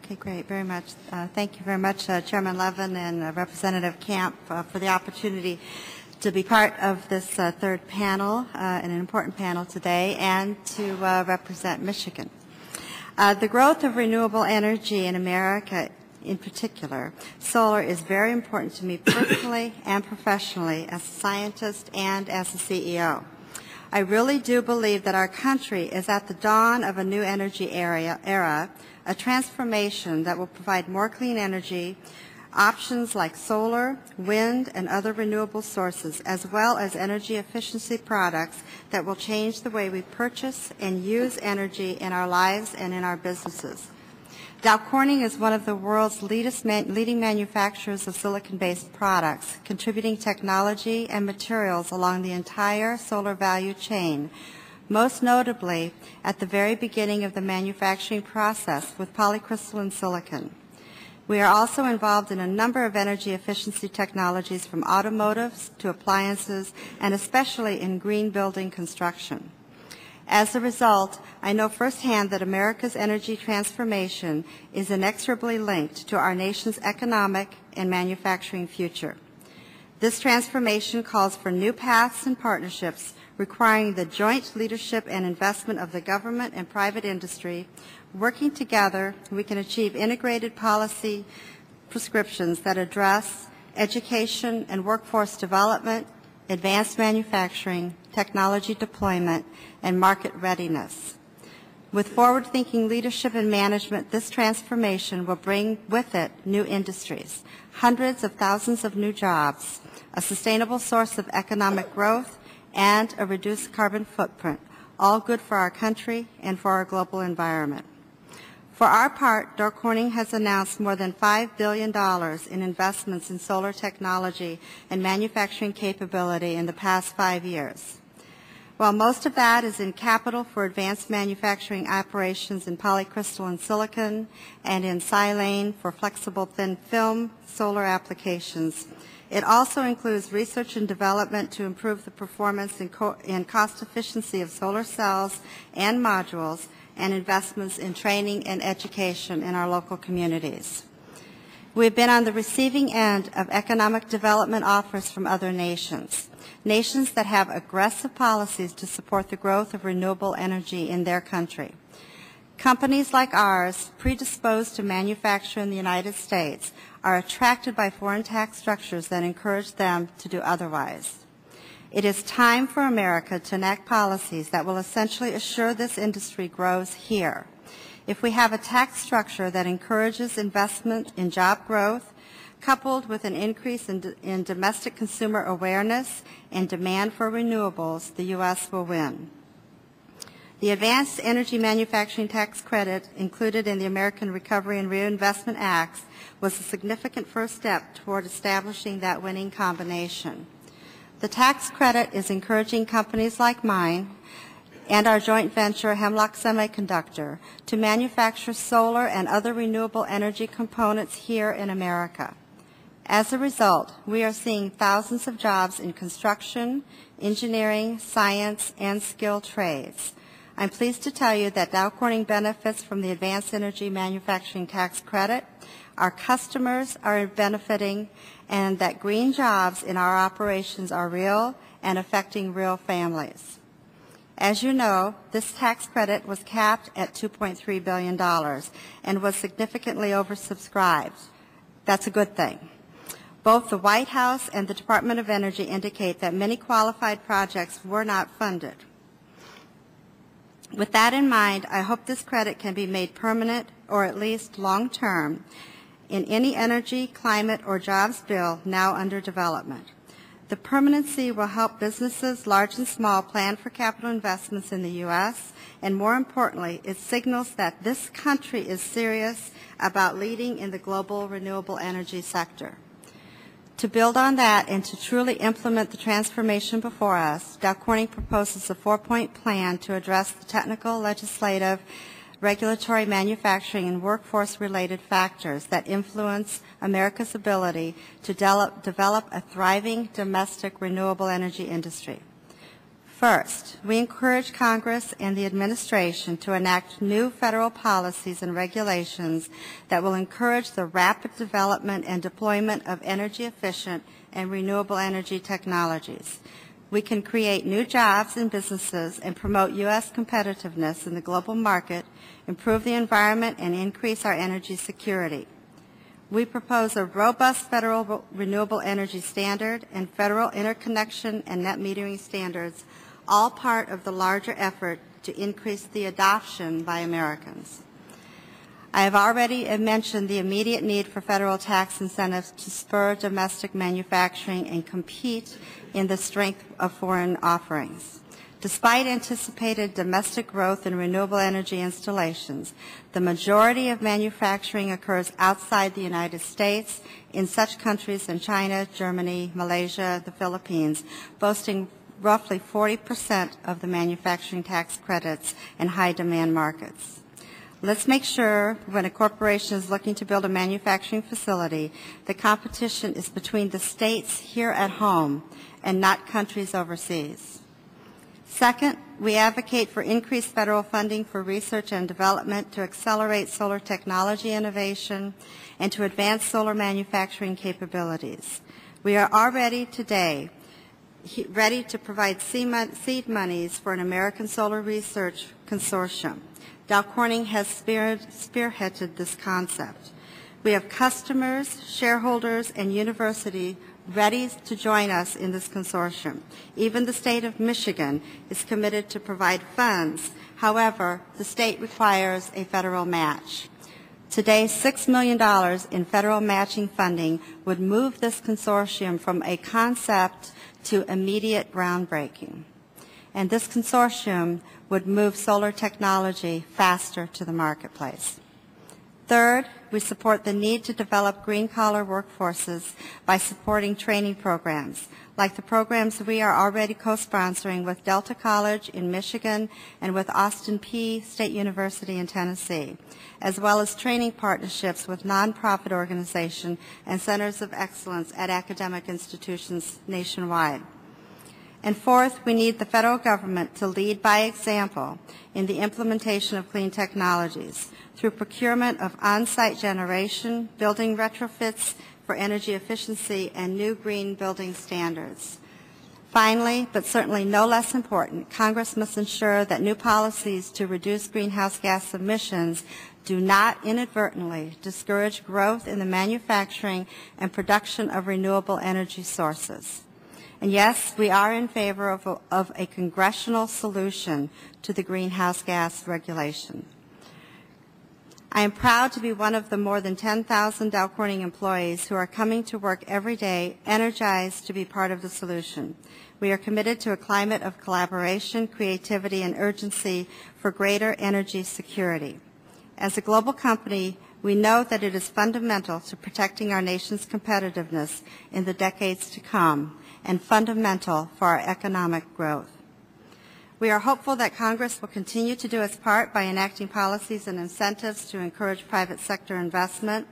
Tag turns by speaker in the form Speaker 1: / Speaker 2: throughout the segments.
Speaker 1: Okay, great, very much. Thank you very much, Chairman Levin and Representative Camp, for the opportunity to be part of this third panel, an important panel today, and to represent Michigan. The growth of renewable energy in America, in particular, solar, is very important to me personally and professionally as a scientist and as a CEO. I really do believe that our country is at the dawn of a new energy era, a transformation that will provide more clean energy, options like solar, wind, and other renewable sources, as well as energy efficiency products that will change the way we purchase and use energy in our lives and in our businesses. Dow Corning is one of the world's leading manufacturers of silicon-based products, contributing technology and materials along the entire solar value chain, most notably at the very beginning of the manufacturing process with polycrystalline silicon. We are also involved in a number of energy efficiency technologies from automotives to appliances, and especially in green building construction. As a result, I know firsthand that America's energy transformation is inexorably linked to our nation's economic and manufacturing future. This transformation calls for new paths and partnerships requiring the joint leadership and investment of the government and private industry. Working together, we can achieve integrated policy prescriptions that address education and workforce development, advanced manufacturing, technology deployment, and market readiness. With forward-thinking leadership and management, this transformation will bring with it new industries, hundreds of thousands of new jobs, a sustainable source of economic growth, and a reduced carbon footprint, all good for our country and for our global environment. For our part, Dow Corning has announced more than $5 billion in investments in solar technology and manufacturing capability in the past 5 years. While most of that is in capital for advanced manufacturing operations in polycrystalline silicon and in silane for flexible thin film solar applications, it also includes research and development to improve the performance and cost efficiency of solar cells and modules, and investments in training and education in our local communities. We have been on the receiving end of economic development offers from other nations, nations that have aggressive policies to support the growth of renewable energy in their country. Companies like ours, predisposed to manufacture in the United States, are attracted by foreign tax structures that encourage them to do otherwise. It is time for America to enact policies that will essentially assure this industry grows here. If we have a tax structure that encourages investment in job growth, coupled with an increase in domestic consumer awareness and demand for renewables, the U.S. will win. The Advanced Energy Manufacturing Tax Credit included in the American Recovery and Reinvestment Act was a significant first step toward establishing that winning combination. The tax credit is encouraging companies like mine and our joint venture, Hemlock Semiconductor, to manufacture solar and other renewable energy components here in America. As a result, we are seeing thousands of jobs in construction, engineering, science, and skilled trades. I'm pleased to tell you that Dow Corning benefits from the Advanced Energy Manufacturing Tax Credit. Our customers are benefiting, and that green jobs in our operations are real and affecting real families. As you know, this tax credit was capped at $2.3 billion and was significantly oversubscribed. That's a good thing. Both the White House and the Department of Energy indicate that many qualified projects were not funded. With that in mind, I hope this credit can be made permanent or at least long-term in any energy, climate, or jobs bill now under development. The permanency will help businesses, large and small, plan for capital investments in the U.S., and more importantly, it signals that this country is serious about leading in the global renewable energy sector. To build on that and to truly implement the transformation before us, Dow Corning proposes a 4-point plan to address the technical, legislative, regulatory, manufacturing, and workforce-related factors that influence America's ability to develop a thriving domestic renewable energy industry. First, we encourage Congress and the administration to enact new federal policies and regulations that will encourage the rapid development and deployment of energy-efficient and renewable energy technologies. We can create new jobs and businesses and promote U.S. competitiveness in the global market, improve the environment, and increase our energy security. We propose a robust federal renewable energy standard and federal interconnection and net metering standards, all part of the larger effort to increase the adoption by Americans. I have already mentioned the immediate need for federal tax incentives to spur domestic manufacturing and compete in the strength of foreign offerings. Despite anticipated domestic growth in renewable energy installations, the majority of manufacturing occurs outside the United States in such countries as China, Germany, Malaysia, the Philippines, boasting roughly 40% of the manufacturing tax credits in high-demand markets. Let's make sure when a corporation is looking to build a manufacturing facility, the competition is between the states here at home and not countries overseas. Second, we advocate for increased federal funding for research and development to accelerate solar technology innovation and to advance solar manufacturing capabilities. We are already today ready to provide seed monies for an American solar research consortium. Dow Corning has spearheaded this concept. We have customers, shareholders, and universities ready to join us in this consortium. Even the state of Michigan is committed to provide funds. However, the state requires a federal match. Today, $6 million in federal matching funding would move this consortium from a concept to immediate groundbreaking. And this consortium would move solar technology faster to the marketplace. Third, we support the need to develop green-collar workforces by supporting training programs, like the programs we are already co-sponsoring with Delta College in Michigan and with Austin Peay State University in Tennessee, as well as training partnerships with nonprofit organizations and centers of excellence at academic institutions nationwide. And fourth, we need the federal government to lead by example in the implementation of clean technologies through procurement of on-site generation, building retrofits for energy efficiency, and new green building standards. Finally, but certainly no less important, Congress must ensure that new policies to reduce greenhouse gas emissions do not inadvertently discourage growth in the manufacturing and production of renewable energy sources. And yes, we are in favor of a congressional solution to the greenhouse gas regulation. I am proud to be one of the more than 10,000 Dow Corning employees who are coming to work every day energized to be part of the solution. We are committed to a climate of collaboration, creativity, and urgency for greater energy security. As a global company, we know that it is fundamental to protecting our nation's competitiveness in the decades to come and fundamental for our economic growth. We are hopeful that Congress will continue to do its part by enacting policies and incentives to encourage private sector investment.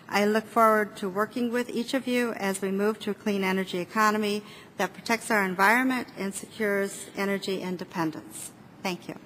Speaker 1: I look forward to working with each of you as we move to a clean energy economy that protects our environment and secures energy independence. Thank you.